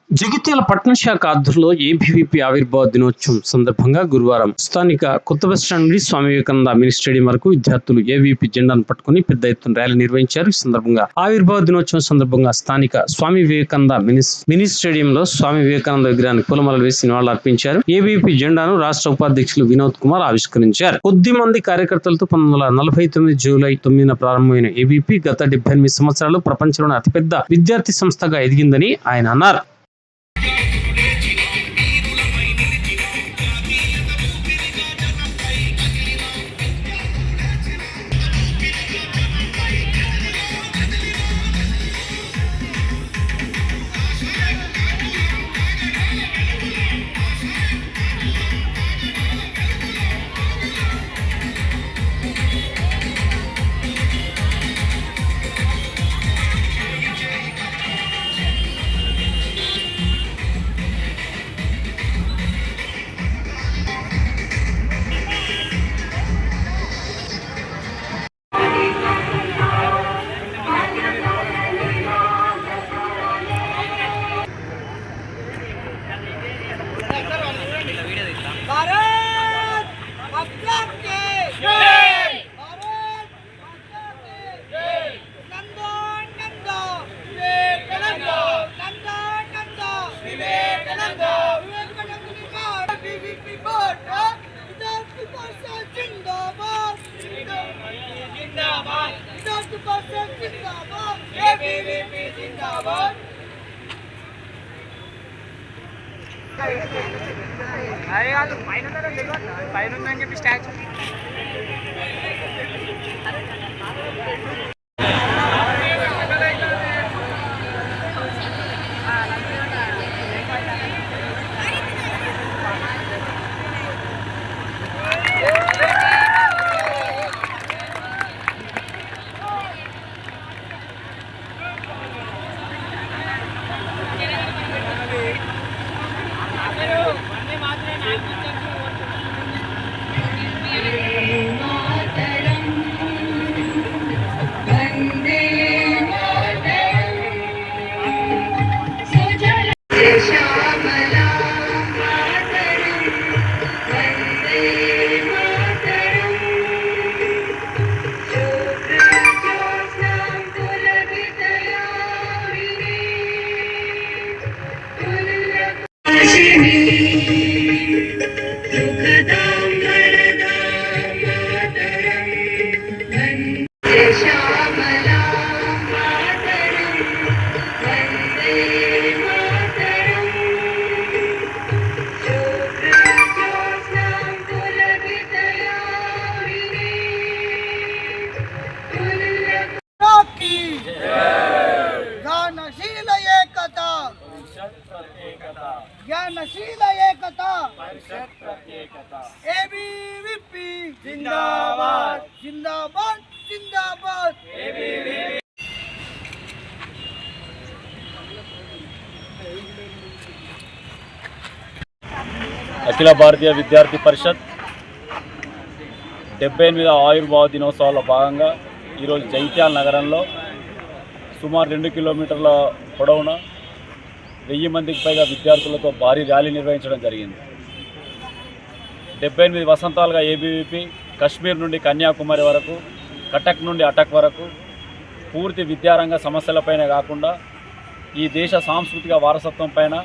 జగిత్యాల పట్టణ శాఖ ఆధ్వర్యంలో ఏబీవీపీ ఆవిర్భావ దినోత్సవం సందర్భంగా గురువారం స్థానిక కొత్త బస్టాండ్ నుండి స్వామి వివేకానంద మినీ స్టేడియం వరకు విద్యార్థులు ఏబీవీపీ జెండాను పట్టుకుని పెద్ద ఎత్తున ర్యాలీ నిర్వహించారు. ఈ సందర్భంగా ఆవిర్భావ దినోత్సవం సందర్భంగా స్థానిక స్వామి వివేకానంద మినీ స్టేడియంలో స్వామి వివేకానంద విగ్రహానికి పూలమాలలు వేసి నివాళులర్పించారు. ఏబీవీపీ జెండాను రాష్ట్ర ఉపాధ్యక్షులు వినోద్ కుమార్ ఆవిష్కరించారు. కొద్ది మంది కార్యకర్తలతో 1949 జూలై 9న ప్రారంభమైన ఏబీవీపీ గత 78 సంవత్సరాలు ప్రపంచంలోని అతిపెద్ద విద్యార్థి సంస్థగా ఎదిగిందని ఆయన అన్నారు. అరే వాళ్ళు పైన ఉందని చెప్పి స్టాచ్యూ ज्ञानशील एकता एबीवीपी जिंदाबाद जिंदाबाद जिंदाबाद అఖిల భారతీయ విద్యార్థి పరిషత్ 78వ ఆవిర్భావ దినోత్సవాల్లో భాగంగా ఈరోజు జగిత్యాల నగరంలో సుమారు 2 కిలోమీటర్ల పొడవున 1000 మందికి పైగా విద్యార్థులతో భారీ ర్యాలీ నిర్వహించడం జరిగింది. 78 వసంతాలుగా ఏబీవీపీ కశ్మీర్ నుండి కన్యాకుమారి వరకు, కటక్ నుండి అటక్ వరకు పూర్తి విద్యారంగ సమస్యలపైన కాకుండా ఈ దేశ సాంస్కృతిక వారసత్వం పైన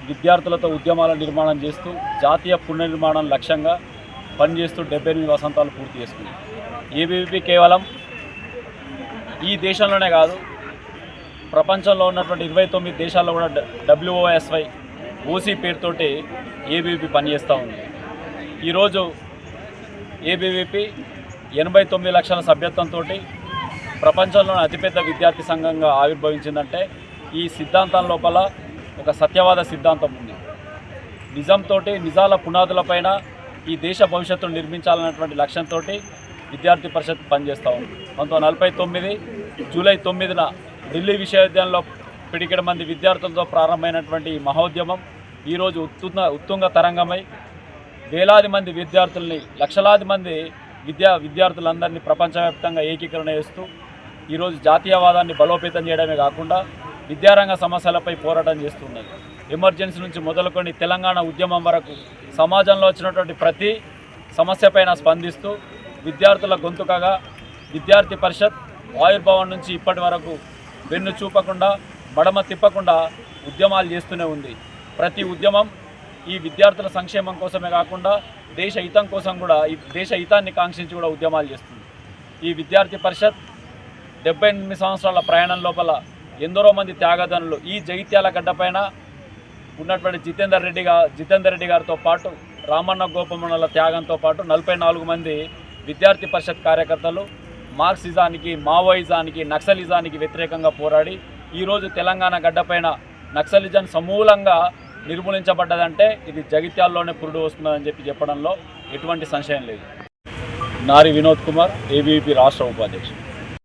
విద్యార్థులతో ఉద్యమాల నిర్మాణం చేస్తూ జాతీయ పునర్నిర్మాణం లక్ష్యంగా పనిచేస్తూ 78 వసంతాలు పూర్తి చేసుకుంది. ఏబీవీపీ కేవలం ఈ దేశంలోనే కాదు, ప్రపంచంలో ఉన్నటువంటి 29 దేశాల్లో కూడా WOSY ఓసీ పేరుతోటి ఏబీవీపీ పనిచేస్తూ ఉంది. ఈరోజు ఏబీవీపీ 89 లక్షల సభ్యత్వంతో ప్రపంచంలోని అతిపెద్ద విద్యార్థి సంఘంగా ఆవిర్భవించిందంటే ఈ సిద్ధాంతం లోపల ఒక సత్యవాద సిద్ధాంతం ఉంది. నిజంతో నిజాల పునాదులపైన ఈ దేశ భవిష్యత్తును నిర్మించాలన్నటువంటి లక్ష్యంతో విద్యార్థి పరిషత్ పనిచేస్తూ ఉంది. 1949 జూలై 9న ఢిల్లీ విశ్వవిద్యాలయంలో పిడికెడు మంది విద్యార్థులతో ప్రారంభమైనటువంటి ఈ మహోద్యమం ఈరోజు ఉత్తుంగ తరంగమై వేలాది మంది విద్యార్థుల్ని, లక్షలాది మంది విద్యార్థులందరినీ ప్రపంచవ్యాప్తంగా ఏకీకరణ చేస్తూ ఈరోజు జాతీయవాదాన్ని బలోపేతం చేయడమే కాకుండా విద్యారంగ సమస్యలపై పోరాటం చేస్తున్నది. ఎమర్జెన్సీ నుంచి మొదలుకొని తెలంగాణ ఉద్యమం వరకు సమాజంలో వచ్చినటువంటి ప్రతి సమస్యపైన స్పందిస్తూ విద్యార్థుల గొంతుకగా విద్యార్థి పరిషత్ ఆవిర్భావం నుంచి ఇప్పటి వరకు వెన్ను చూపకుండా మడమ తిప్పకుండా ఉద్యమాలు చేస్తూనే ఉంది. ప్రతి ఉద్యమం ఈ విద్యార్థుల సంక్షేమం కోసమే కాకుండా దేశ హితం కోసం కూడా, ఈ దేశ హితాన్ని కాంక్షించి కూడా ఉద్యమాలు చేస్తుంది. ఈ విద్యార్థి పరిషత్ 78 సంవత్సరాల ప్రయాణం లోపల ఎందరో మంది త్యాగదనులు ఈ జగిత్యాల గడ్డపైన ఉన్నటువంటి జితేందర్ రెడ్డి గారితో పాటు రామన్న గోపమణుల త్యాగంతో పాటు 44 మంది విద్యార్థి పరిషత్ కార్యకర్తలు మార్క్సిజానికి, మావోయిజానికి, నక్సలిజానికి వ్యతిరేకంగా పోరాడి ఈరోజు తెలంగాణ గడ్డపైన నక్సలిజం సమూలంగా నిర్మూలించబడ్డదంటే ఇది జగిత్యాల్లోనే పురుడు వస్తున్నదని చెప్పడంలో ఎటువంటి సంశయం లేదు. నారి వినోద్ కుమార్, ఏబీవీపీ రాష్ట్ర ఉపాధ్యక్షుడు.